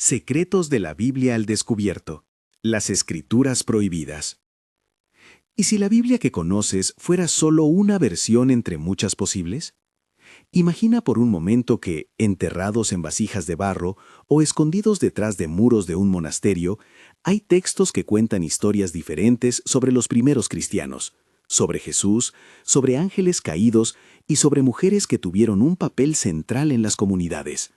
Secretos de la Biblia al descubierto. Las Escrituras prohibidas. ¿Y si la Biblia que conoces fuera solo una versión entre muchas posibles? Imagina por un momento que, enterrados en vasijas de barro o escondidos detrás de muros de un monasterio, hay textos que cuentan historias diferentes sobre los primeros cristianos, sobre Jesús, sobre ángeles caídos y sobre mujeres que tuvieron un papel central en las comunidades.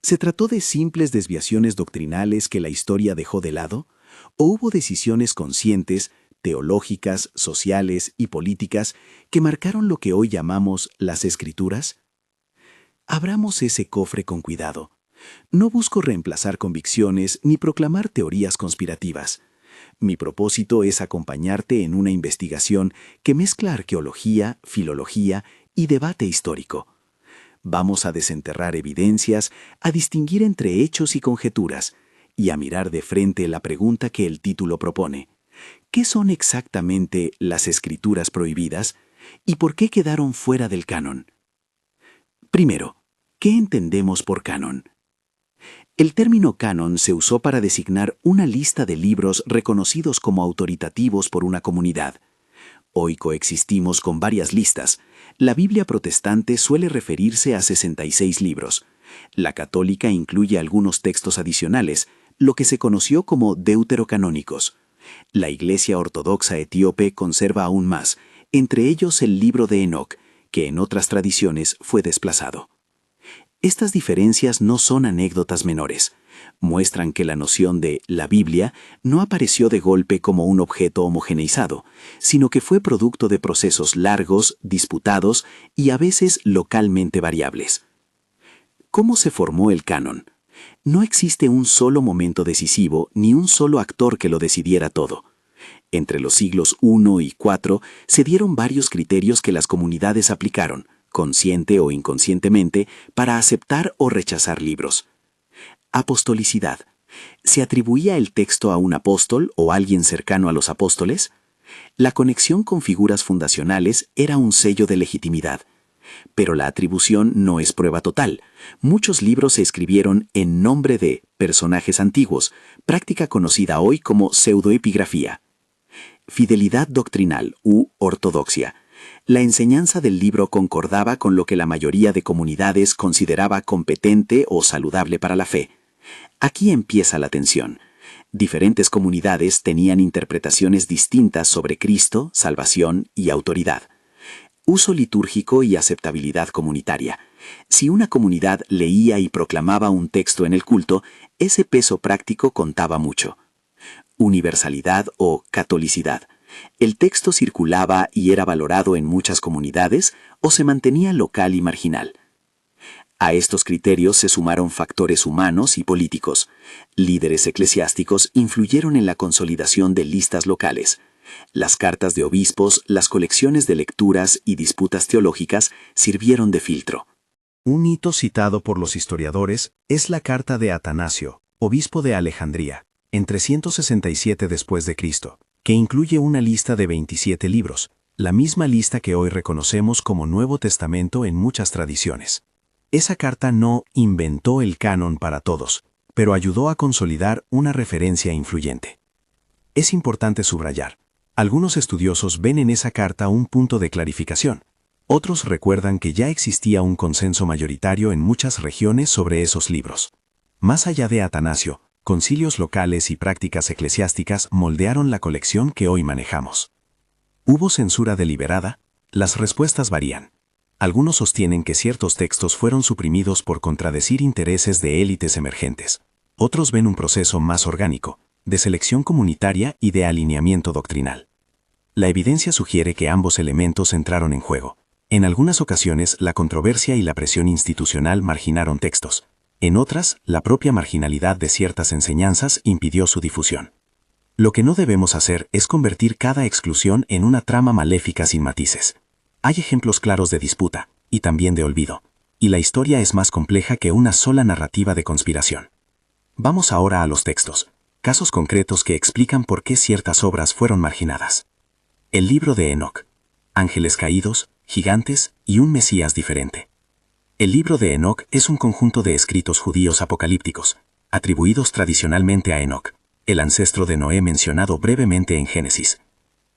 ¿Se trató de simples desviaciones doctrinales que la historia dejó de lado? ¿O hubo decisiones conscientes, teológicas, sociales y políticas que marcaron lo que hoy llamamos las Escrituras? Abramos ese cofre con cuidado. No busco reemplazar convicciones ni proclamar teorías conspirativas. Mi propósito es acompañarte en una investigación que mezcla arqueología, filología y debate histórico. Vamos a desenterrar evidencias, a distinguir entre hechos y conjeturas, y a mirar de frente la pregunta que el título propone. ¿Qué son exactamente las Escrituras prohibidas y por qué quedaron fuera del canon? Primero, ¿qué entendemos por canon? El término canon se usó para designar una lista de libros reconocidos como autoritativos por una comunidad. Hoy coexistimos con varias listas. La Biblia protestante suele referirse a 66 libros. La católica incluye algunos textos adicionales, lo que se conoció como deuterocanónicos. La Iglesia Ortodoxa etíope conserva aún más, entre ellos el libro de Enoc, que en otras tradiciones fue desplazado. Estas diferencias no son anécdotas menores. Muestran que la noción de la Biblia no apareció de golpe como un objeto homogeneizado, sino que fue producto de procesos largos, disputados y a veces localmente variables. ¿Cómo se formó el canon? No existe un solo momento decisivo ni un solo actor que lo decidiera todo. Entre los siglos I y IV se dieron varios criterios que las comunidades aplicaron, consciente o inconscientemente, para aceptar o rechazar libros. Apostolicidad. ¿Se atribuía el texto a un apóstol o alguien cercano a los apóstoles? La conexión con figuras fundacionales era un sello de legitimidad. Pero la atribución no es prueba total. Muchos libros se escribieron en nombre de personajes antiguos, práctica conocida hoy como pseudoepigrafía. Fidelidad doctrinal u ortodoxia. La enseñanza del libro concordaba con lo que la mayoría de comunidades consideraba competente o saludable para la fe. Aquí empieza la tensión. Diferentes comunidades tenían interpretaciones distintas sobre Cristo, salvación y autoridad. Uso litúrgico y aceptabilidad comunitaria. Si una comunidad leía y proclamaba un texto en el culto, ese peso práctico contaba mucho. Universalidad o catolicidad. ¿El texto circulaba y era valorado en muchas comunidades o se mantenía local y marginal? A estos criterios se sumaron factores humanos y políticos. Líderes eclesiásticos influyeron en la consolidación de listas locales. Las cartas de obispos, las colecciones de lecturas y disputas teológicas sirvieron de filtro. Un hito citado por los historiadores es la carta de Atanasio, obispo de Alejandría, en 367 después de Cristo, que incluye una lista de 27 libros, la misma lista que hoy reconocemos como Nuevo Testamento en muchas tradiciones. Esa carta no inventó el canon para todos, pero ayudó a consolidar una referencia influyente. Es importante subrayar. Algunos estudiosos ven en esa carta un punto de clarificación. Otros recuerdan que ya existía un consenso mayoritario en muchas regiones sobre esos libros. Más allá de Atanasio, concilios locales y prácticas eclesiásticas moldearon la colección que hoy manejamos. ¿Hubo censura deliberada? Las respuestas varían. Algunos sostienen que ciertos textos fueron suprimidos por contradecir intereses de élites emergentes. Otros ven un proceso más orgánico, de selección comunitaria y de alineamiento doctrinal. La evidencia sugiere que ambos elementos entraron en juego. En algunas ocasiones, la controversia y la presión institucional marginaron textos. En otras, la propia marginalidad de ciertas enseñanzas impidió su difusión. Lo que no debemos hacer es convertir cada exclusión en una trama maléfica sin matices. Hay ejemplos claros de disputa, y también de olvido, y la historia es más compleja que una sola narrativa de conspiración. Vamos ahora a los textos, casos concretos que explican por qué ciertas obras fueron marginadas. El libro de Enoc. Ángeles caídos, gigantes y un Mesías diferente. El libro de Enoc es un conjunto de escritos judíos apocalípticos. atribuidos tradicionalmente a Enoc, el ancestro de Noé mencionado brevemente en Génesis.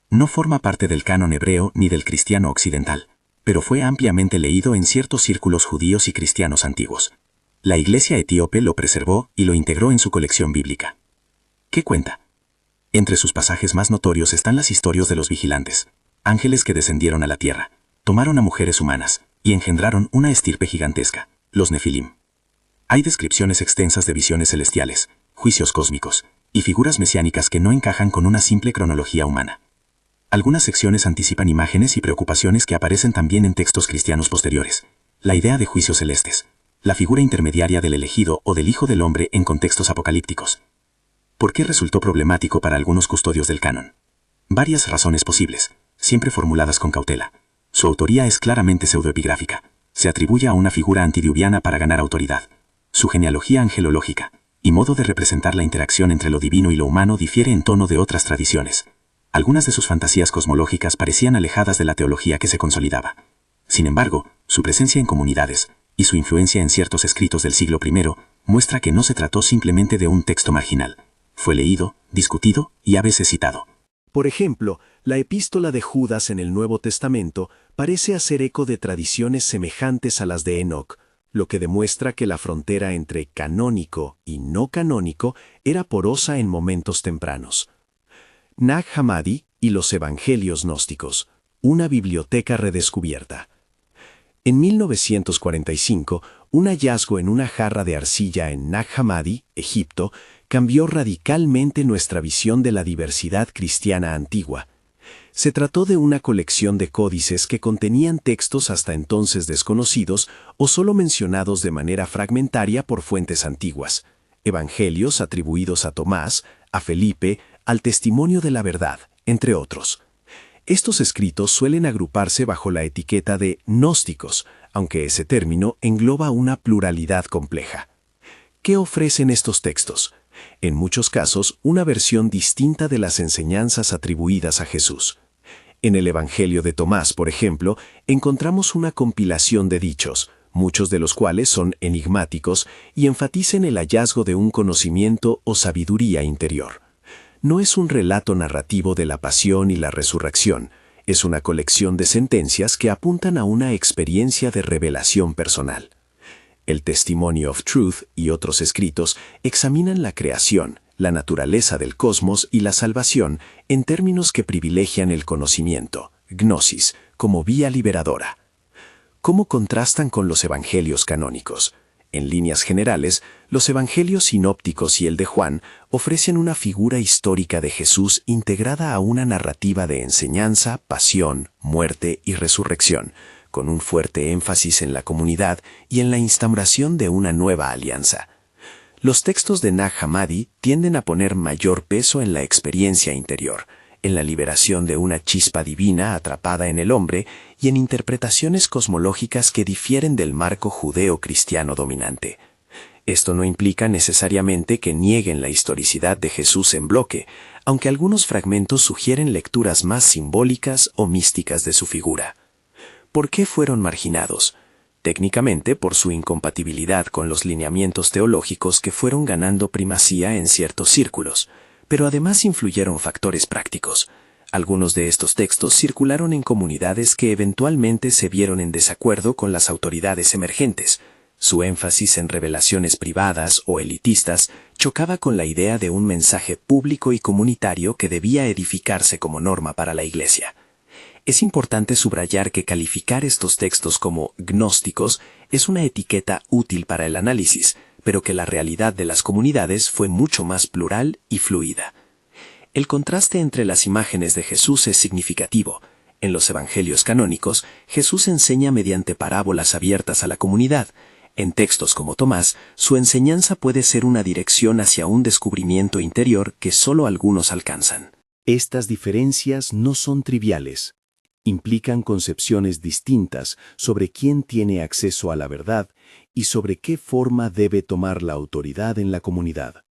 No forma parte del canon hebreo ni del cristiano occidental, pero fue ampliamente leído en ciertos círculos judíos y cristianos antiguos. La iglesia etíope lo preservó y lo integró en su colección bíblica. ¿Qué cuenta? Entre sus pasajes más notorios están las historias de los vigilantes, ángeles que descendieron a la tierra, tomaron a mujeres humanas y engendraron una estirpe gigantesca, los Nefilim. Hay descripciones extensas de visiones celestiales, juicios cósmicos y figuras mesiánicas que no encajan con una simple cronología humana. Algunas secciones anticipan imágenes y preocupaciones que aparecen también en textos cristianos posteriores. La idea de juicios celestes, la figura intermediaria del elegido o del Hijo del Hombre en contextos apocalípticos. ¿Por qué resultó problemático para algunos custodios del canon? Varias razones posibles, siempre formuladas con cautela. Su autoría es claramente pseudoepigráfica. Se atribuye a una figura antidiluviana para ganar autoridad. Su genealogía angelológica y modo de representar la interacción entre lo divino y lo humano difiere en tono de otras tradiciones. Algunas de sus fantasías cosmológicas parecían alejadas de la teología que se consolidaba. Sin embargo, su presencia en comunidades y su influencia en ciertos escritos del siglo I muestra que no se trató simplemente de un texto marginal. Fue leído, discutido y a veces citado. Por ejemplo, la epístola de Judas en el Nuevo Testamento parece hacer eco de tradiciones semejantes a las de Enoc, lo que demuestra que la frontera entre canónico y no canónico era porosa en momentos tempranos. Nag Hammadi y los Evangelios Gnósticos, una biblioteca redescubierta. En 1945, un hallazgo en una jarra de arcilla en Nag Hammadi, Egipto, cambió radicalmente nuestra visión de la diversidad cristiana antigua. Se trató de una colección de códices que contenían textos hasta entonces desconocidos o solo mencionados de manera fragmentaria por fuentes antiguas, evangelios atribuidos a Tomás, a Felipe, al testimonio de la verdad, entre otros. Estos escritos suelen agruparse bajo la etiqueta de gnósticos, aunque ese término engloba una pluralidad compleja. ¿Qué ofrecen estos textos? En muchos casos, una versión distinta de las enseñanzas atribuidas a Jesús. En el Evangelio de Tomás, por ejemplo, encontramos una compilación de dichos, muchos de los cuales son enigmáticos y enfatizan el hallazgo de un conocimiento o sabiduría interior. No es un relato narrativo de la pasión y la resurrección, es una colección de sentencias que apuntan a una experiencia de revelación personal. El Testimony of Truth y otros escritos examinan la creación, la naturaleza del cosmos y la salvación en términos que privilegian el conocimiento, gnosis, como vía liberadora. ¿Cómo contrastan con los evangelios canónicos? En líneas generales, los evangelios sinópticos y el de Juan ofrecen una figura histórica de Jesús integrada a una narrativa de enseñanza, pasión, muerte y resurrección, con un fuerte énfasis en la comunidad y en la instauración de una nueva alianza. Los textos de Nag Hammadi tienden a poner mayor peso en la experiencia interior, en la liberación de una chispa divina atrapada en el hombre y en interpretaciones cosmológicas que difieren del marco judeo-cristiano dominante. Esto no implica necesariamente que nieguen la historicidad de Jesús en bloque, aunque algunos fragmentos sugieren lecturas más simbólicas o místicas de su figura. ¿Por qué fueron marginados? Técnicamente por su incompatibilidad con los lineamientos teológicos que fueron ganando primacía en ciertos círculos, pero además influyeron factores prácticos. Algunos de estos textos circularon en comunidades que eventualmente se vieron en desacuerdo con las autoridades emergentes. Su énfasis en revelaciones privadas o elitistas chocaba con la idea de un mensaje público y comunitario que debía edificarse como norma para la Iglesia. Es importante subrayar que calificar estos textos como gnósticos es una etiqueta útil para el análisis, pero que la realidad de las comunidades fue mucho más plural y fluida. El contraste entre las imágenes de Jesús es significativo. En los evangelios canónicos, Jesús enseña mediante parábolas abiertas a la comunidad. En textos como Tomás, su enseñanza puede ser una dirección hacia un descubrimiento interior que solo algunos alcanzan. Estas diferencias no son triviales. Implican concepciones distintas sobre quién tiene acceso a la verdad y sobre qué forma debe tomar la autoridad en la comunidad.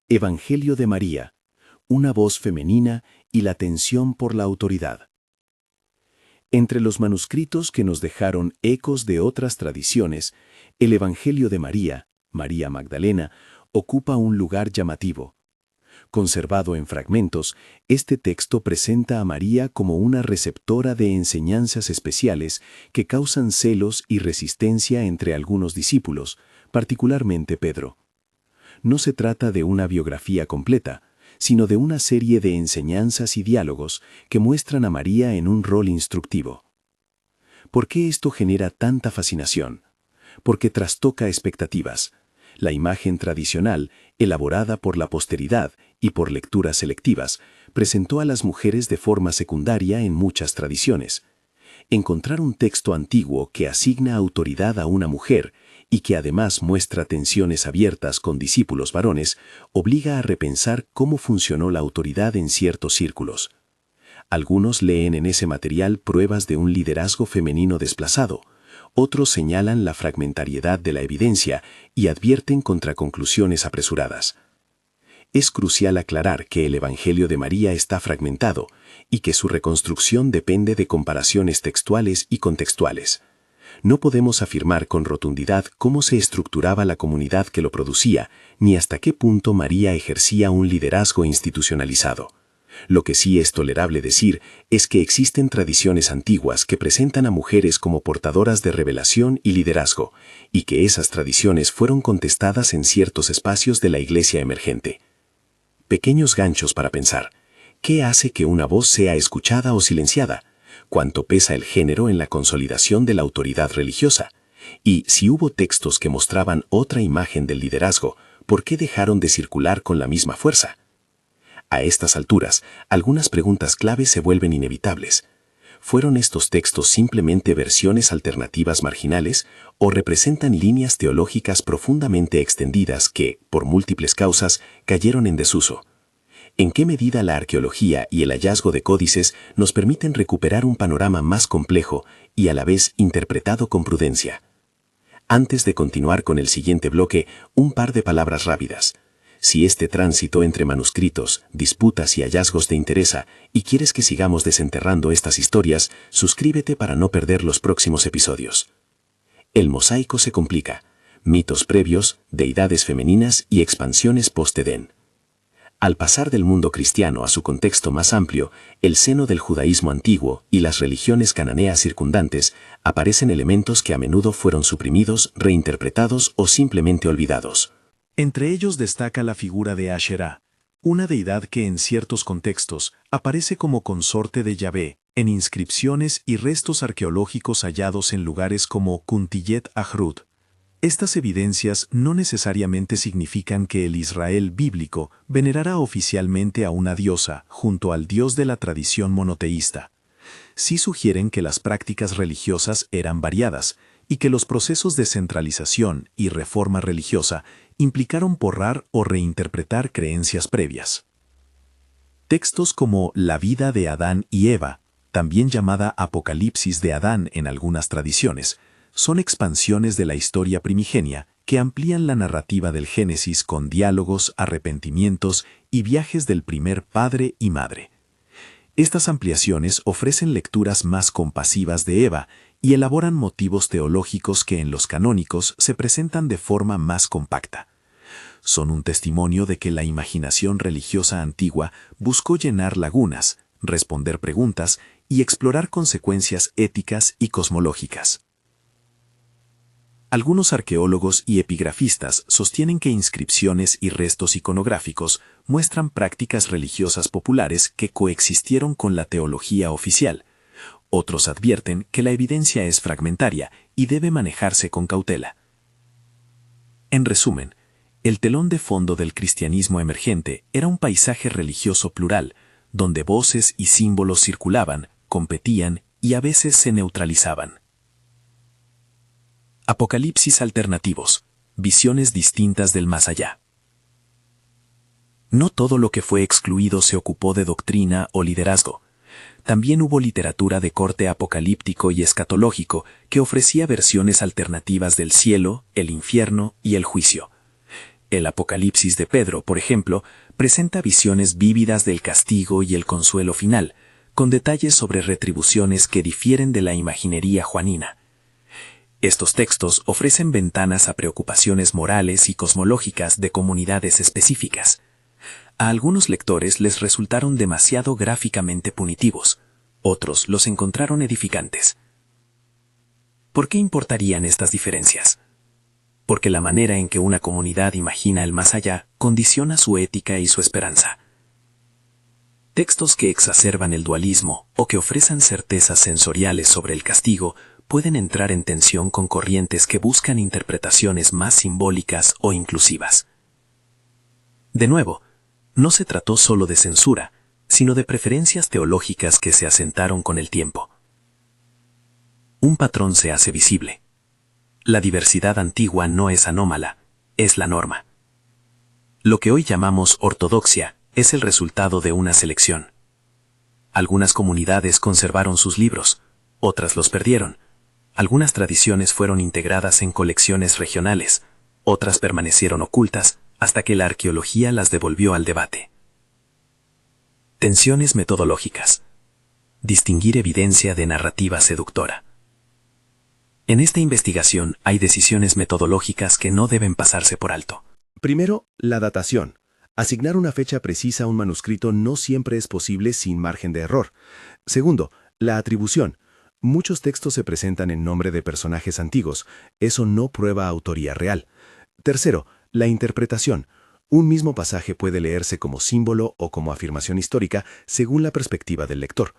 Evangelio de María, una voz femenina y la tensión por la autoridad. Entre los manuscritos que nos dejaron ecos de otras tradiciones, el Evangelio de María, María Magdalena, ocupa un lugar llamativo. Conservado en fragmentos, este texto presenta a María como una receptora de enseñanzas especiales que causan celos y resistencia entre algunos discípulos, particularmente Pedro. No se trata de una biografía completa, sino de una serie de enseñanzas y diálogos que muestran a María en un rol instructivo. ¿Por qué esto genera tanta fascinación? Porque trastoca expectativas. La imagen tradicional, elaborada por la posteridad y por lecturas selectivas, presentó a las mujeres de forma secundaria en muchas tradiciones. Encontrar un texto antiguo que asigna autoridad a una mujer y que además muestra tensiones abiertas con discípulos varones, obliga a repensar cómo funcionó la autoridad en ciertos círculos. Algunos leen en ese material pruebas de un liderazgo femenino desplazado. Otros señalan la fragmentariedad de la evidencia y advierten contra conclusiones apresuradas. Es crucial aclarar que el Evangelio de María está fragmentado y que su reconstrucción depende de comparaciones textuales y contextuales. No podemos afirmar con rotundidad cómo se estructuraba la comunidad que lo producía, ni hasta qué punto María ejercía un liderazgo institucionalizado. Lo que sí es tolerable decir es que existen tradiciones antiguas que presentan a mujeres como portadoras de revelación y liderazgo, y que esas tradiciones fueron contestadas en ciertos espacios de la Iglesia emergente. Pequeños ganchos para pensar. ¿Qué hace que una voz sea escuchada o silenciada? ¿Cuánto pesa el género en la consolidación de la autoridad religiosa? Y si hubo textos que mostraban otra imagen del liderazgo, ¿por qué dejaron de circular con la misma fuerza? A estas alturas, algunas preguntas clave se vuelven inevitables. ¿Fueron estos textos simplemente versiones alternativas marginales o representan líneas teológicas profundamente extendidas que, por múltiples causas, cayeron en desuso? ¿En qué medida la arqueología y el hallazgo de códices nos permiten recuperar un panorama más complejo y a la vez interpretado con prudencia? Antes de continuar con el siguiente bloque, un par de palabras rápidas. Si este tránsito entre manuscritos, disputas y hallazgos te interesa y quieres que sigamos desenterrando estas historias, suscríbete para no perder los próximos episodios. El mosaico se complica. Mitos previos, deidades femeninas y expansiones post-Edén. Al pasar del mundo cristiano a su contexto más amplio, el seno del judaísmo antiguo y las religiones cananeas circundantes, aparecen elementos que a menudo fueron suprimidos, reinterpretados o simplemente olvidados. Entre ellos destaca la figura de Asherá, una deidad que en ciertos contextos aparece como consorte de Yahvé, en inscripciones y restos arqueológicos hallados en lugares como Kuntillet Ahrud. Estas evidencias no necesariamente significan que el Israel bíblico venerara oficialmente a una diosa junto al dios de la tradición monoteísta. Sí sugieren que las prácticas religiosas eran variadas y que los procesos de centralización y reforma religiosa implicaron borrar o reinterpretar creencias previas. Textos como La vida de Adán y Eva, también llamada Apocalipsis de Adán en algunas tradiciones, son expansiones de la historia primigenia que amplían la narrativa del Génesis con diálogos, arrepentimientos y viajes del primer padre y madre. Estas ampliaciones ofrecen lecturas más compasivas de Eva y elaboran motivos teológicos que en los canónicos se presentan de forma más compacta. Son un testimonio de que la imaginación religiosa antigua buscó llenar lagunas, responder preguntas y explorar consecuencias éticas y cosmológicas. Algunos arqueólogos y epigrafistas sostienen que inscripciones y restos iconográficos muestran prácticas religiosas populares que coexistieron con la teología oficial. Otros advierten que la evidencia es fragmentaria y debe manejarse con cautela. En resumen, el telón de fondo del cristianismo emergente era un paisaje religioso plural, donde voces y símbolos circulaban, competían y a veces se neutralizaban. Apocalipsis alternativos, visiones distintas del más allá. No todo lo que fue excluido se ocupó de doctrina o liderazgo. También hubo literatura de corte apocalíptico y escatológico que ofrecía versiones alternativas del cielo, el infierno y el juicio. El Apocalipsis de Pedro, por ejemplo, presenta visiones vívidas del castigo y el consuelo final, con detalles sobre retribuciones que difieren de la imaginería juanina. Estos textos ofrecen ventanas a preocupaciones morales y cosmológicas de comunidades específicas. A algunos lectores les resultaron demasiado gráficamente punitivos, otros los encontraron edificantes. ¿Por qué importarían estas diferencias? Porque la manera en que una comunidad imagina el más allá condiciona su ética y su esperanza. Textos que exacerban el dualismo o que ofrecen certezas sensoriales sobre el castigo pueden entrar en tensión con corrientes que buscan interpretaciones más simbólicas o inclusivas. De nuevo, no se trató solo de censura, sino de preferencias teológicas que se asentaron con el tiempo. Un patrón se hace visible. La diversidad antigua no es anómala, es la norma. Lo que hoy llamamos ortodoxia es el resultado de una selección. Algunas comunidades conservaron sus libros, otras los perdieron. Algunas tradiciones fueron integradas en colecciones regionales, otras permanecieron ocultas hasta que la arqueología las devolvió al debate. Tensiones metodológicas. Distinguir evidencia de narrativa seductora. En esta investigación hay decisiones metodológicas que no deben pasarse por alto. Primero, la datación. Asignar una fecha precisa a un manuscrito no siempre es posible sin margen de error. Segundo, la atribución. Muchos textos se presentan en nombre de personajes antiguos. Eso no prueba autoría real. Tercero, la interpretación. Un mismo pasaje puede leerse como símbolo o como afirmación histórica según la perspectiva del lector.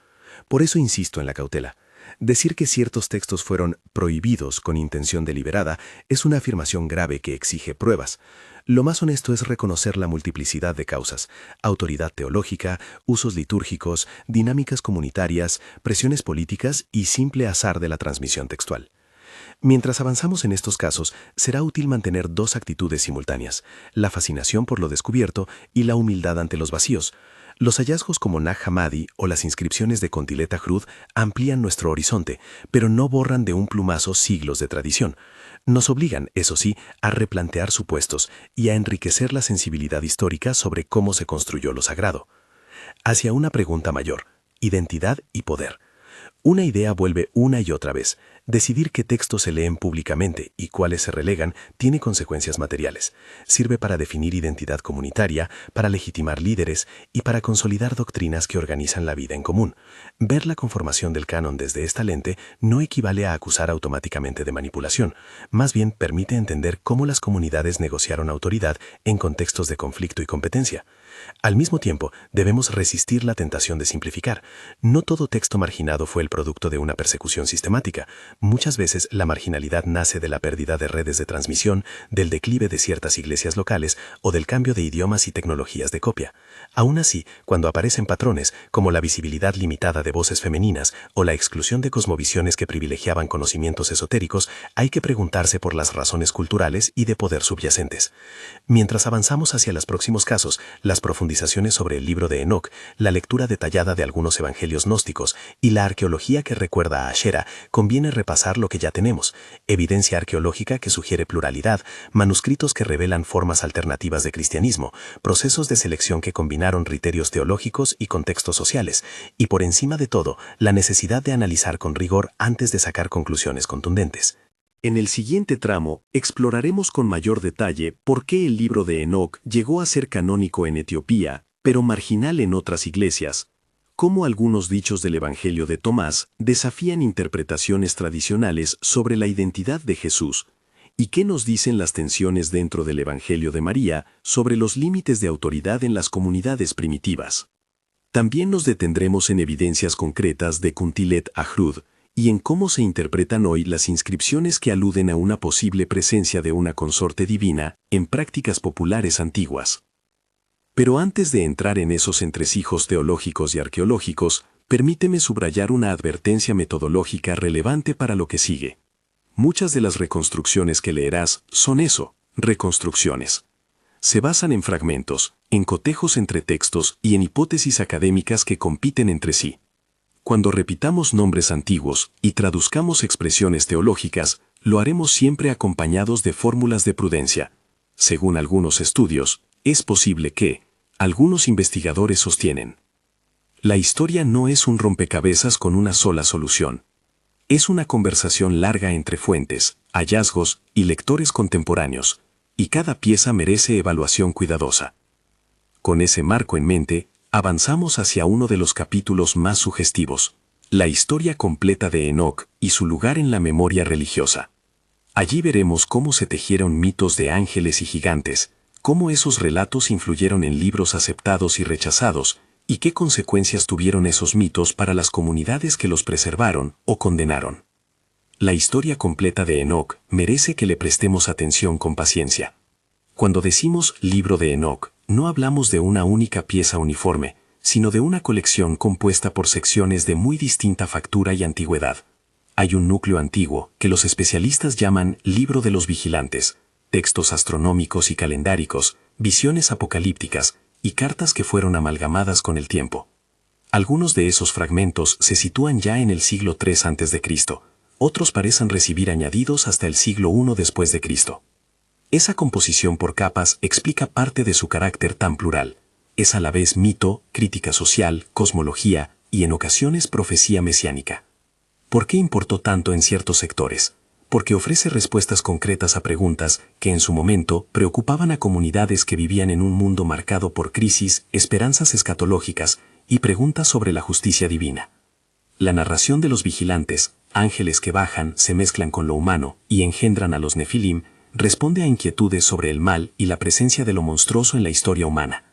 Por eso insisto en la cautela. Decir que ciertos textos fueron prohibidos con intención deliberada es una afirmación grave que exige pruebas. Lo más honesto es reconocer la multiplicidad de causas: autoridad teológica, usos litúrgicos, dinámicas comunitarias, presiones políticas y simple azar de la transmisión textual. Mientras avanzamos en estos casos, será útil mantener dos actitudes simultáneas: la fascinación por lo descubierto y la humildad ante los vacíos. Los hallazgos como Nag Hammadi o las inscripciones de Contileta Hrud amplían nuestro horizonte, pero no borran de un plumazo siglos de tradición. Nos obligan, eso sí, a replantear supuestos y a enriquecer la sensibilidad histórica sobre cómo se construyó lo sagrado. Hacia una pregunta mayor: identidad y poder. Una idea vuelve una y otra vez. Decidir qué textos se leen públicamente y cuáles se relegan tiene consecuencias materiales. Sirve para definir identidad comunitaria, para legitimar líderes y para consolidar doctrinas que organizan la vida en común. Ver la conformación del canon desde esta lente no equivale a acusar automáticamente de manipulación. Más bien permite entender cómo las comunidades negociaron autoridad en contextos de conflicto y competencia. Al mismo tiempo, debemos resistir la tentación de simplificar. No todo texto marginado fue el producto de una persecución sistemática. Muchas veces la marginalidad nace de la pérdida de redes de transmisión, del declive de ciertas iglesias locales o del cambio de idiomas y tecnologías de copia. Aún así, cuando aparecen patrones como la visibilidad limitada de voces femeninas o la exclusión de cosmovisiones que privilegiaban conocimientos esotéricos, hay que preguntarse por las razones culturales y de poder subyacentes. Mientras avanzamos hacia los próximos casos, las profundizaciones sobre el libro de Enoc, la lectura detallada de algunos evangelios gnósticos y la arqueología que recuerda a Ashera, conviene repasar lo que ya tenemos: evidencia arqueológica que sugiere pluralidad, manuscritos que revelan formas alternativas de cristianismo, procesos de selección que combinaron criterios teológicos y contextos sociales, y por encima de todo, la necesidad de analizar con rigor antes de sacar conclusiones contundentes. En el siguiente tramo, exploraremos con mayor detalle por qué el libro de Enoc llegó a ser canónico en Etiopía, pero marginal en otras iglesias, cómo algunos dichos del Evangelio de Tomás desafían interpretaciones tradicionales sobre la identidad de Jesús, y qué nos dicen las tensiones dentro del Evangelio de María sobre los límites de autoridad en las comunidades primitivas. También nos detendremos en evidencias concretas de Kuntilet Hrud y en cómo se interpretan hoy las inscripciones que aluden a una posible presencia de una consorte divina en prácticas populares antiguas. Pero antes de entrar en esos entresijos teológicos y arqueológicos, permíteme subrayar una advertencia metodológica relevante para lo que sigue. Muchas de las reconstrucciones que leerás son eso, reconstrucciones. Se basan en fragmentos, en cotejos entre textos y en hipótesis académicas que compiten entre sí. Cuando repitamos nombres antiguos y traduzcamos expresiones teológicas, lo haremos siempre acompañados de fórmulas de prudencia. Según algunos estudios, es posible que, algunos investigadores sostienen, la historia no es un rompecabezas con una sola solución. Es una conversación larga entre fuentes, hallazgos y lectores contemporáneos, y cada pieza merece evaluación cuidadosa. Con ese marco en mente, avanzamos hacia uno de los capítulos más sugestivos, la historia completa de Enoc y su lugar en la memoria religiosa. Allí veremos cómo se tejieron mitos de ángeles y gigantes, cómo esos relatos influyeron en libros aceptados y rechazados, y qué consecuencias tuvieron esos mitos para las comunidades que los preservaron o condenaron. La historia completa de Enoc merece que le prestemos atención con paciencia. Cuando decimos libro de Enoc, no hablamos de una única pieza uniforme, sino de una colección compuesta por secciones de muy distinta factura y antigüedad. Hay un núcleo antiguo, que los especialistas llaman Libro de los Vigilantes, textos astronómicos y calendáricos, visiones apocalípticas y cartas que fueron amalgamadas con el tiempo. Algunos de esos fragmentos se sitúan ya en el siglo III a.C., otros parecen recibir añadidos hasta el siglo I después de Cristo. Esa composición por capas explica parte de su carácter tan plural. Es a la vez mito, crítica social, cosmología y en ocasiones profecía mesiánica. ¿Por qué importó tanto en ciertos sectores? Porque ofrece respuestas concretas a preguntas que en su momento preocupaban a comunidades que vivían en un mundo marcado por crisis, esperanzas escatológicas y preguntas sobre la justicia divina. La narración de los vigilantes, ángeles que bajan, se mezclan con lo humano y engendran a los nefilim, responde a inquietudes sobre el mal y la presencia de lo monstruoso en la historia humana.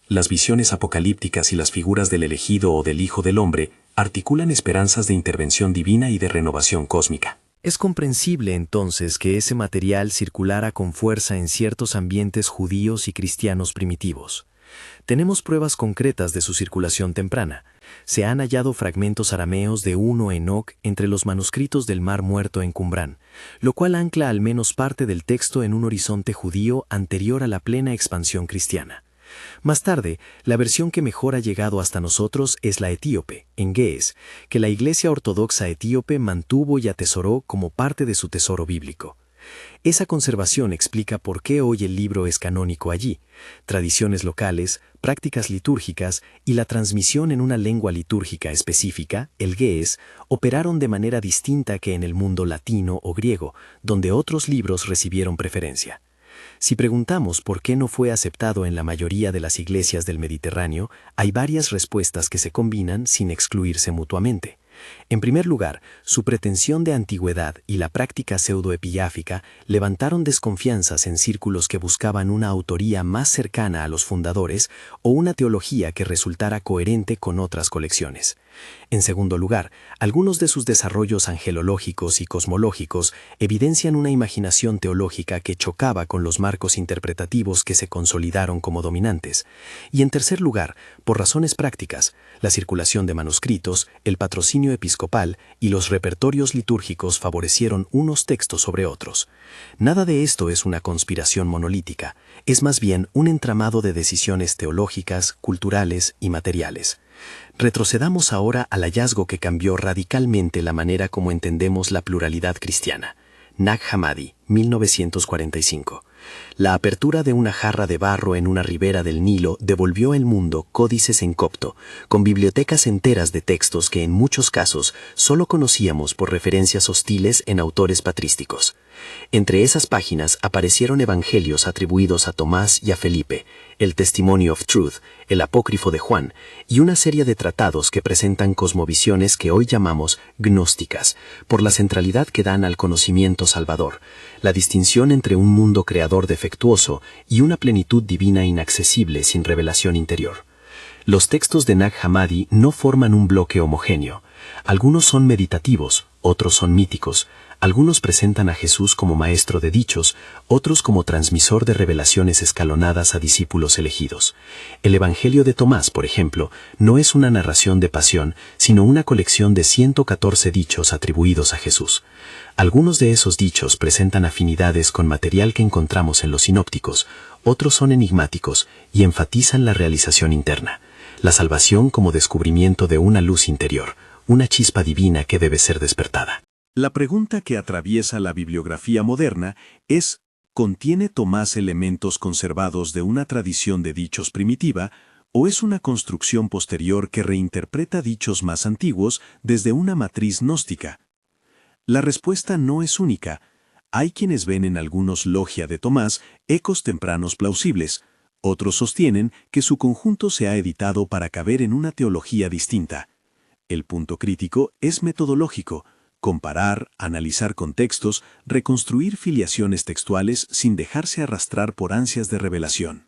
Las visiones apocalípticas y las figuras del elegido o del Hijo del Hombre articulan esperanzas de intervención divina y de renovación cósmica. Es comprensible entonces que ese material circulara con fuerza en ciertos ambientes judíos y cristianos primitivos. Tenemos pruebas concretas de su circulación temprana. Se han hallado fragmentos arameos de 1 Enoc entre los manuscritos del Mar Muerto en Qumrán, lo cual ancla al menos parte del texto en un horizonte judío anterior a la plena expansión cristiana. Más tarde, la versión que mejor ha llegado hasta nosotros es la etíope, en Ge'ez, que la Iglesia Ortodoxa etíope mantuvo y atesoró como parte de su tesoro bíblico. Esa conservación explica por qué hoy el libro es canónico allí. Tradiciones locales, prácticas litúrgicas y la transmisión en una lengua litúrgica específica, el Ge'ez, operaron de manera distinta que en el mundo latino o griego, donde otros libros recibieron preferencia. Si preguntamos por qué no fue aceptado en la mayoría de las iglesias del Mediterráneo, hay varias respuestas que se combinan sin excluirse mutuamente. En primer lugar, su pretensión de antigüedad y la práctica pseudoepigráfica levantaron desconfianzas en círculos que buscaban una autoría más cercana a los fundadores o una teología que resultara coherente con otras colecciones. En segundo lugar, algunos de sus desarrollos angelológicos y cosmológicos evidencian una imaginación teológica que chocaba con los marcos interpretativos que se consolidaron como dominantes. Y en tercer lugar, por razones prácticas, la circulación de manuscritos, el patrocinio episcopal y los repertorios litúrgicos favorecieron unos textos sobre otros. Nada de esto es una conspiración monolítica, es más bien un entramado de decisiones teológicas, culturales y materiales. Retrocedamos ahora al hallazgo que cambió radicalmente la manera como entendemos la pluralidad cristiana. Nag Hammadi, 1945. La apertura de una jarra de barro en una ribera del Nilo devolvió al mundo códices en copto, con bibliotecas enteras de textos que en muchos casos solo conocíamos por referencias hostiles en autores patrísticos. Entre esas páginas aparecieron evangelios atribuidos a Tomás y a Felipe, el Testimony of Truth, el Apócrifo de Juan, y una serie de tratados que presentan cosmovisiones que hoy llamamos gnósticas, por la centralidad que dan al conocimiento salvador, la distinción entre un mundo creador defectuoso y una plenitud divina inaccesible sin revelación interior. Los textos de Nag Hammadi no forman un bloque homogéneo. Algunos son meditativos, otros son míticos. Algunos presentan a Jesús como maestro de dichos, otros como transmisor de revelaciones escalonadas a discípulos elegidos. El Evangelio de Tomás, por ejemplo, no es una narración de pasión, sino una colección de 114 dichos atribuidos a Jesús. Algunos de esos dichos presentan afinidades con material que encontramos en los sinópticos, otros son enigmáticos y enfatizan la realización interna, la salvación como descubrimiento de una luz interior, una chispa divina que debe ser despertada. La pregunta que atraviesa la bibliografía moderna es, ¿contiene Tomás elementos conservados de una tradición de dichos primitiva o es una construcción posterior que reinterpreta dichos más antiguos desde una matriz gnóstica? La respuesta no es única. Hay quienes ven en algunos Logia de Tomás ecos tempranos plausibles. Otros sostienen que su conjunto se ha editado para caber en una teología distinta. El punto crítico es metodológico: comparar, analizar contextos, reconstruir filiaciones textuales sin dejarse arrastrar por ansias de revelación.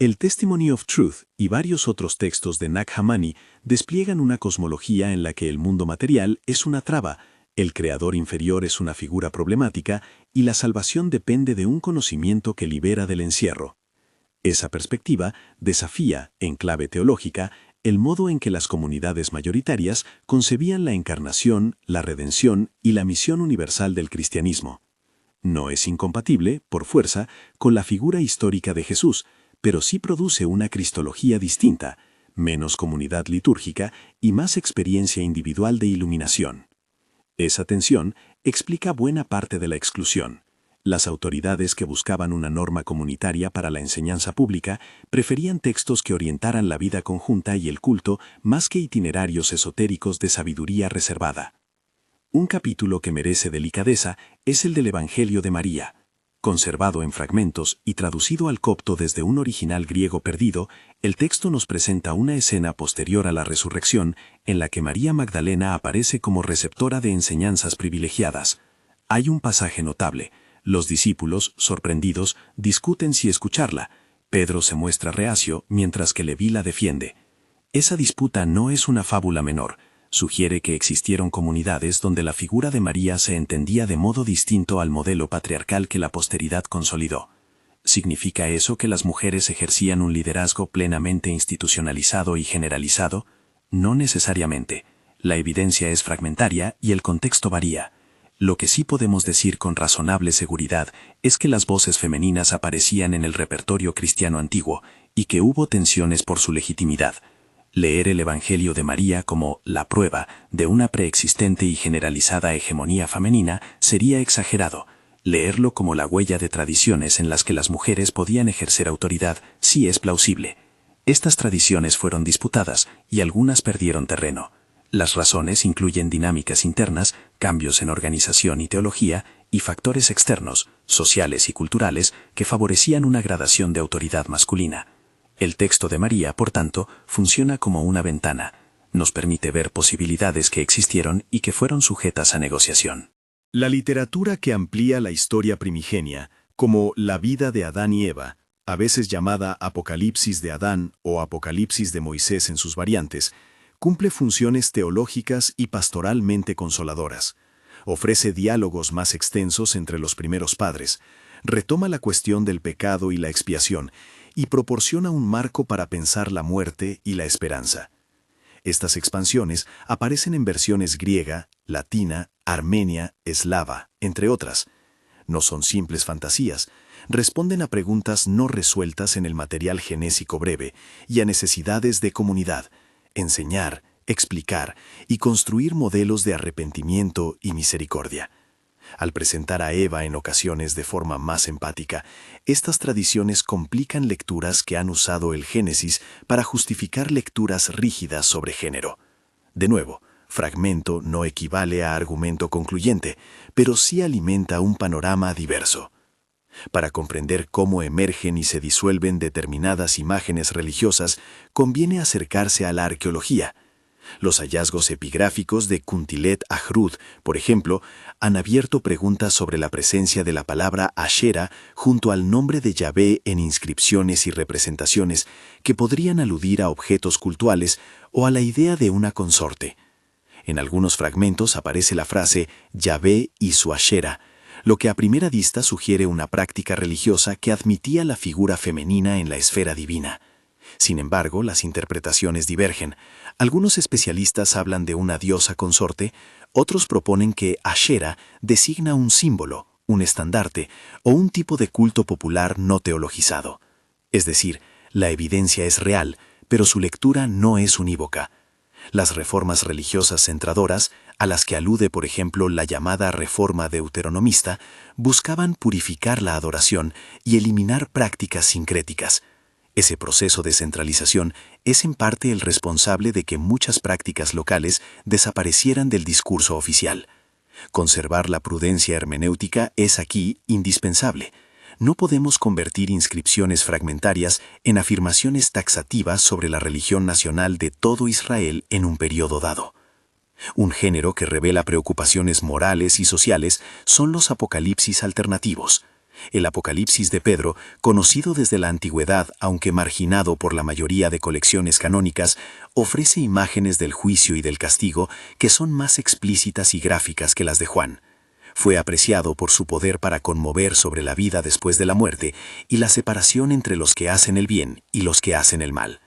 El Testimony of Truth y varios otros textos de Nag Hammadi despliegan una cosmología en la que el mundo material es una traba, el creador inferior es una figura problemática y la salvación depende de un conocimiento que libera del encierro. Esa perspectiva desafía, en clave teológica, el modo en que las comunidades mayoritarias concebían la encarnación, la redención y la misión universal del cristianismo. No es incompatible, por fuerza, con la figura histórica de Jesús, pero sí produce una cristología distinta, menos comunidad litúrgica y más experiencia individual de iluminación. Esa tensión explica buena parte de la exclusión. Las autoridades que buscaban una norma comunitaria para la enseñanza pública preferían textos que orientaran la vida conjunta y el culto más que itinerarios esotéricos de sabiduría reservada. Un capítulo que merece delicadeza es el del Evangelio de María. Conservado en fragmentos y traducido al copto desde un original griego perdido, el texto nos presenta una escena posterior a la resurrección en la que María Magdalena aparece como receptora de enseñanzas privilegiadas. Hay un pasaje notable. Los discípulos, sorprendidos, discuten si escucharla. Pedro se muestra reacio mientras que Leví la defiende. Esa disputa no es una fábula menor. Sugiere que existieron comunidades donde la figura de María se entendía de modo distinto al modelo patriarcal que la posteridad consolidó. ¿Significa eso que las mujeres ejercían un liderazgo plenamente institucionalizado y generalizado? No necesariamente. La evidencia es fragmentaria y el contexto varía. Lo que sí podemos decir con razonable seguridad es que las voces femeninas aparecían en el repertorio cristiano antiguo y que hubo tensiones por su legitimidad. Leer el Evangelio de María como la prueba de una preexistente y generalizada hegemonía femenina sería exagerado. Leerlo como la huella de tradiciones en las que las mujeres podían ejercer autoridad sí es plausible. Estas tradiciones fueron disputadas y algunas perdieron terreno. Las razones incluyen dinámicas internas, cambios en organización y teología, y factores externos, sociales y culturales, que favorecían una gradación de autoridad masculina. El texto de María, por tanto, funciona como una ventana. Nos permite ver posibilidades que existieron y que fueron sujetas a negociación. La literatura que amplía la historia primigenia, como la vida de Adán y Eva, a veces llamada Apocalipsis de Adán o Apocalipsis de Moisés en sus variantes, cumple funciones teológicas y pastoralmente consoladoras. Ofrece diálogos más extensos entre los primeros padres, retoma la cuestión del pecado y la expiación, y proporciona un marco para pensar la muerte y la esperanza. Estas expansiones aparecen en versiones griega, latina, armenia, eslava, entre otras. No son simples fantasías, responden a preguntas no resueltas en el material genésico breve y a necesidades de comunidad, enseñar, explicar y construir modelos de arrepentimiento y misericordia. Al presentar a Eva en ocasiones de forma más empática, estas tradiciones complican lecturas que han usado el Génesis para justificar lecturas rígidas sobre género. De nuevo, fragmento no equivale a argumento concluyente, pero sí alimenta un panorama diverso. Para comprender cómo emergen y se disuelven determinadas imágenes religiosas, conviene acercarse a la arqueología. Los hallazgos epigráficos de Kuntilet Ahrud, por ejemplo, han abierto preguntas sobre la presencia de la palabra Ashera junto al nombre de Yahvé en inscripciones y representaciones que podrían aludir a objetos cultuales o a la idea de una consorte. En algunos fragmentos aparece la frase Yahvé y su Ashera, lo que a primera vista sugiere una práctica religiosa que admitía la figura femenina en la esfera divina. Sin embargo, las interpretaciones divergen. Algunos especialistas hablan de una diosa consorte, otros proponen que Ashera designa un símbolo, un estandarte o un tipo de culto popular no teologizado. Es decir, la evidencia es real, pero su lectura no es unívoca. Las reformas religiosas centradoras, a las que alude por ejemplo la llamada reforma deuteronomista, buscaban purificar la adoración y eliminar prácticas sincréticas. Ese proceso de centralización es en parte el responsable de que muchas prácticas locales desaparecieran del discurso oficial. Conservar la prudencia hermenéutica es aquí indispensable. No podemos convertir inscripciones fragmentarias en afirmaciones taxativas sobre la religión nacional de todo Israel en un periodo dado. Un género que revela preocupaciones morales y sociales son los apocalipsis alternativos. El Apocalipsis de Pedro, conocido desde la antigüedad aunque marginado por la mayoría de colecciones canónicas, ofrece imágenes del juicio y del castigo que son más explícitas y gráficas que las de Juan. Fue apreciado por su poder para conmover sobre la vida después de la muerte y la separación entre los que hacen el bien y los que hacen el mal.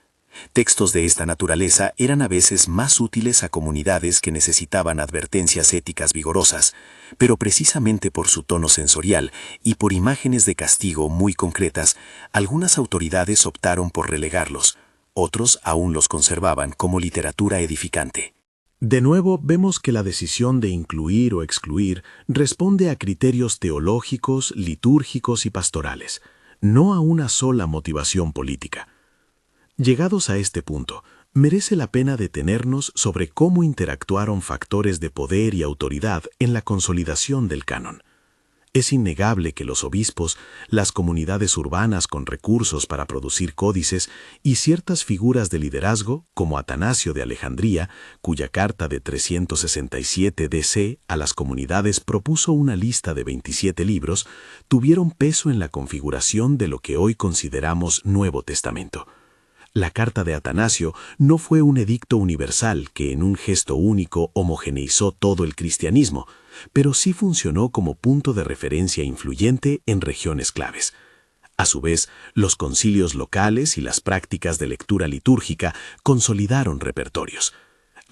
Textos de esta naturaleza eran a veces más útiles a comunidades que necesitaban advertencias éticas vigorosas, pero precisamente por su tono sensorial y por imágenes de castigo muy concretas, algunas autoridades optaron por relegarlos, otros aún los conservaban como literatura edificante. De nuevo, vemos que la decisión de incluir o excluir responde a criterios teológicos, litúrgicos y pastorales, no a una sola motivación política. Llegados a este punto, merece la pena detenernos sobre cómo interactuaron factores de poder y autoridad en la consolidación del canon. Es innegable que los obispos, las comunidades urbanas con recursos para producir códices y ciertas figuras de liderazgo, como Atanasio de Alejandría, cuya carta de 367 DC a las comunidades propuso una lista de 27 libros, tuvieron peso en la configuración de lo que hoy consideramos Nuevo Testamento. La carta de Atanasio no fue un edicto universal que en un gesto único homogeneizó todo el cristianismo, pero sí funcionó como punto de referencia influyente en regiones claves. A su vez, los concilios locales y las prácticas de lectura litúrgica consolidaron repertorios.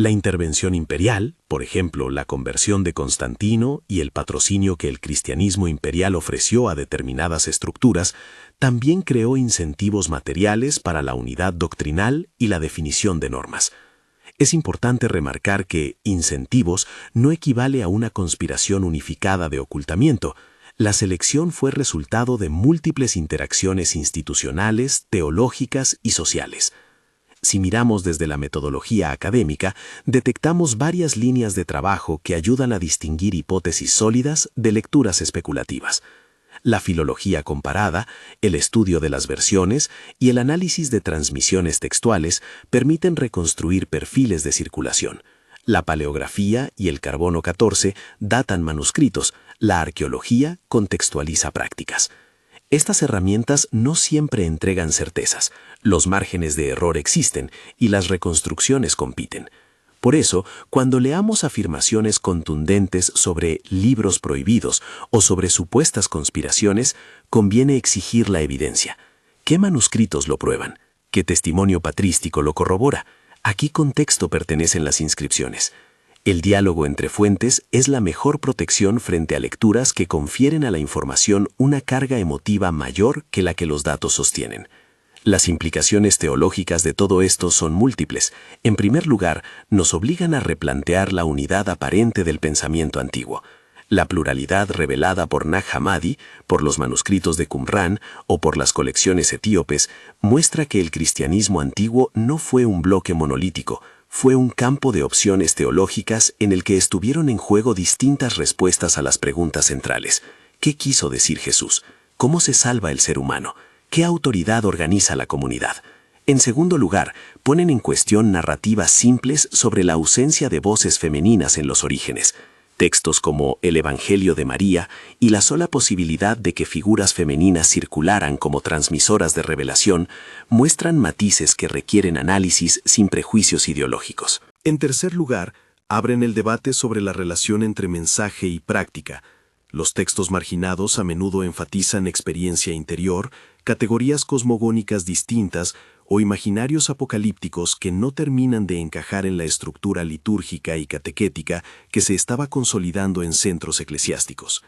La intervención imperial, por ejemplo, la conversión de Constantino y el patrocinio que el cristianismo imperial ofreció a determinadas estructuras, también creó incentivos materiales para la unidad doctrinal y la definición de normas. Es importante remarcar que incentivos no equivale a una conspiración unificada de ocultamiento. La selección fue resultado de múltiples interacciones institucionales, teológicas y sociales. Si miramos desde la metodología académica, detectamos varias líneas de trabajo que ayudan a distinguir hipótesis sólidas de lecturas especulativas. La filología comparada, el estudio de las versiones y el análisis de transmisiones textuales permiten reconstruir perfiles de circulación. La paleografía y el carbono 14 datan manuscritos, la arqueología contextualiza prácticas. Estas herramientas no siempre entregan certezas, los márgenes de error existen y las reconstrucciones compiten. Por eso, cuando leamos afirmaciones contundentes sobre libros prohibidos o sobre supuestas conspiraciones, conviene exigir la evidencia. ¿Qué manuscritos lo prueban? ¿Qué testimonio patrístico lo corrobora? ¿A qué contexto pertenecen las inscripciones? El diálogo entre fuentes es la mejor protección frente a lecturas que confieren a la información una carga emotiva mayor que la que los datos sostienen. Las implicaciones teológicas de todo esto son múltiples. En primer lugar, nos obligan a replantear la unidad aparente del pensamiento antiguo. La pluralidad revelada por Nag Hammadi, por los manuscritos de Qumrán o por las colecciones etíopes, muestra que el cristianismo antiguo no fue un bloque monolítico, fue un campo de opciones teológicas en el que estuvieron en juego distintas respuestas a las preguntas centrales. ¿Qué quiso decir Jesús? ¿Cómo se salva el ser humano? ¿Qué autoridad organiza la comunidad? En segundo lugar, ponen en cuestión narrativas simples sobre la ausencia de voces femeninas en los orígenes. Textos como el Evangelio de María y la sola posibilidad de que figuras femeninas circularan como transmisoras de revelación muestran matices que requieren análisis sin prejuicios ideológicos. En tercer lugar, abren el debate sobre la relación entre mensaje y práctica. Los textos marginados a menudo enfatizan experiencia interior, categorías cosmogónicas distintas o imaginarios apocalípticos que no terminan de encajar en la estructura litúrgica y catequética que se estaba consolidando en centros eclesiásticos.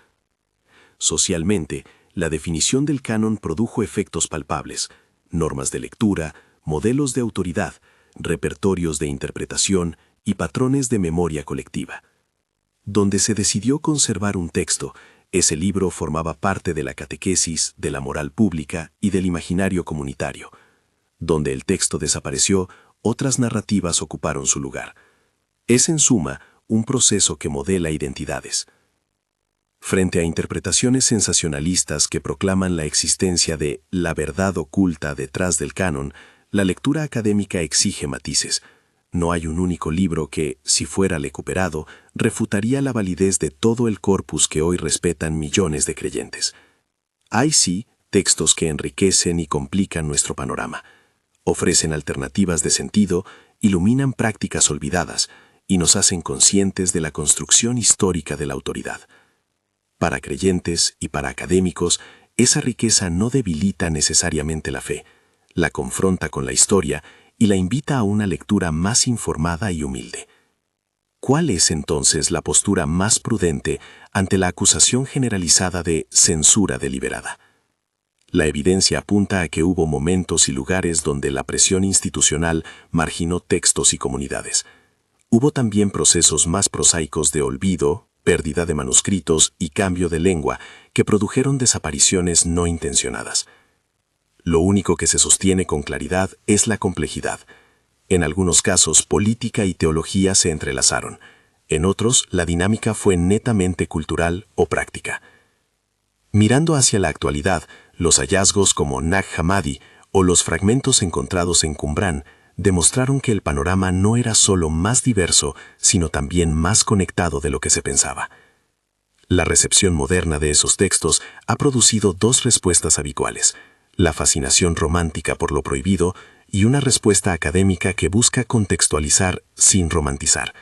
Socialmente, la definición del canon produjo efectos palpables, normas de lectura, modelos de autoridad, repertorios de interpretación y patrones de memoria colectiva. Donde se decidió conservar un texto, ese libro formaba parte de la catequesis, de la moral pública y del imaginario comunitario. Donde el texto desapareció, otras narrativas ocuparon su lugar. Es en suma un proceso que modela identidades. Frente a interpretaciones sensacionalistas que proclaman la existencia de la verdad oculta detrás del canon, la lectura académica exige matices. No hay un único libro que, si fuera recuperado, refutaría la validez de todo el corpus que hoy respetan millones de creyentes. Hay sí textos que enriquecen y complican nuestro panorama, ofrecen alternativas de sentido, iluminan prácticas olvidadas y nos hacen conscientes de la construcción histórica de la autoridad. Para creyentes y para académicos, esa riqueza no debilita necesariamente la fe, la confronta con la historia y la invita a una lectura más informada y humilde. ¿Cuál es entonces la postura más prudente ante la acusación generalizada de censura deliberada? La evidencia apunta a que hubo momentos y lugares donde la presión institucional marginó textos y comunidades. Hubo también procesos más prosaicos de olvido, pérdida de manuscritos y cambio de lengua que produjeron desapariciones no intencionadas. Lo único que se sostiene con claridad es la complejidad. En algunos casos, política y teología se entrelazaron. En otros, la dinámica fue netamente cultural o práctica. Mirando hacia la actualidad, los hallazgos como Nag Hammadi o los fragmentos encontrados en Qumrán demostraron que el panorama no era solo más diverso, sino también más conectado de lo que se pensaba. La recepción moderna de esos textos ha producido dos respuestas habituales: la fascinación romántica por lo prohibido y una respuesta académica que busca contextualizar sin romantizar.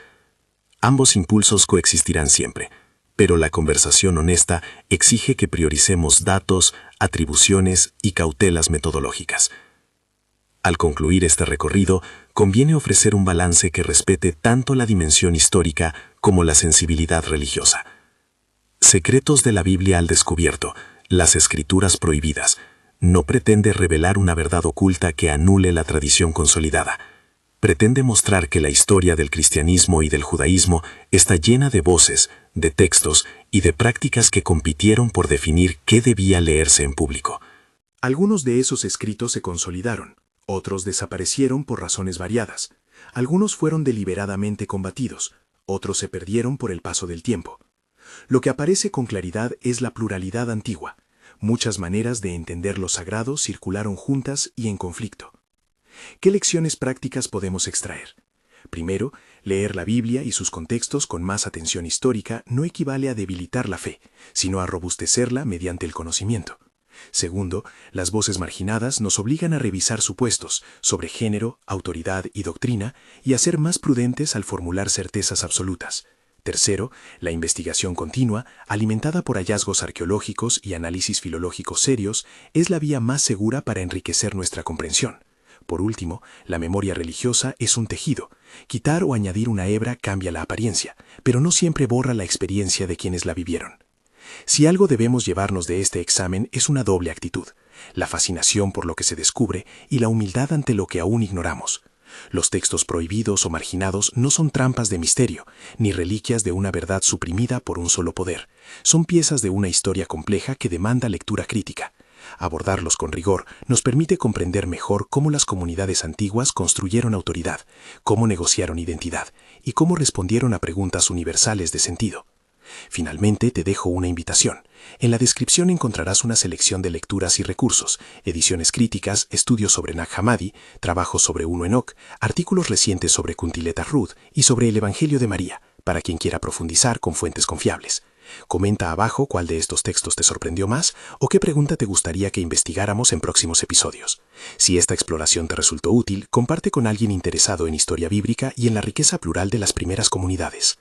Ambos impulsos coexistirán siempre, pero la conversación honesta exige que prioricemos datos, atribuciones y cautelas metodológicas. Al concluir este recorrido, conviene ofrecer un balance que respete tanto la dimensión histórica como la sensibilidad religiosa. Secretos de la Biblia al descubierto, las escrituras prohibidas, no pretende revelar una verdad oculta que anule la tradición consolidada. Pretende mostrar que la historia del cristianismo y del judaísmo está llena de voces, de textos y de prácticas que compitieron por definir qué debía leerse en público. Algunos de esos escritos se consolidaron, otros desaparecieron por razones variadas, algunos fueron deliberadamente combatidos, otros se perdieron por el paso del tiempo. Lo que aparece con claridad es la pluralidad antigua. Muchas maneras de entender lo sagrado circularon juntas y en conflicto. ¿Qué lecciones prácticas podemos extraer? Primero, leer la Biblia y sus contextos con más atención histórica no equivale a debilitar la fe, sino a robustecerla mediante el conocimiento. Segundo, las voces marginadas nos obligan a revisar supuestos sobre género, autoridad y doctrina y a ser más prudentes al formular certezas absolutas. Tercero, la investigación continua, alimentada por hallazgos arqueológicos y análisis filológicos serios, es la vía más segura para enriquecer nuestra comprensión. Por último, la memoria religiosa es un tejido. Quitar o añadir una hebra cambia la apariencia, pero no siempre borra la experiencia de quienes la vivieron. Si algo debemos llevarnos de este examen es una doble actitud: la fascinación por lo que se descubre y la humildad ante lo que aún ignoramos. Los textos prohibidos o marginados no son trampas de misterio, ni reliquias de una verdad suprimida por un solo poder. Son piezas de una historia compleja que demanda lectura crítica. Abordarlos con rigor nos permite comprender mejor cómo las comunidades antiguas construyeron autoridad, cómo negociaron identidad y cómo respondieron a preguntas universales de sentido. Finalmente, te dejo una invitación. En la descripción encontrarás una selección de lecturas y recursos, ediciones críticas, estudios sobre Nag Hammadi, trabajos sobre Uno Enoch, artículos recientes sobre Kuntilet Arrud y sobre el Evangelio de María, para quien quiera profundizar con fuentes confiables. Comenta abajo cuál de estos textos te sorprendió más o qué pregunta te gustaría que investigáramos en próximos episodios. Si esta exploración te resultó útil, comparte con alguien interesado en historia bíblica y en la riqueza plural de las primeras comunidades.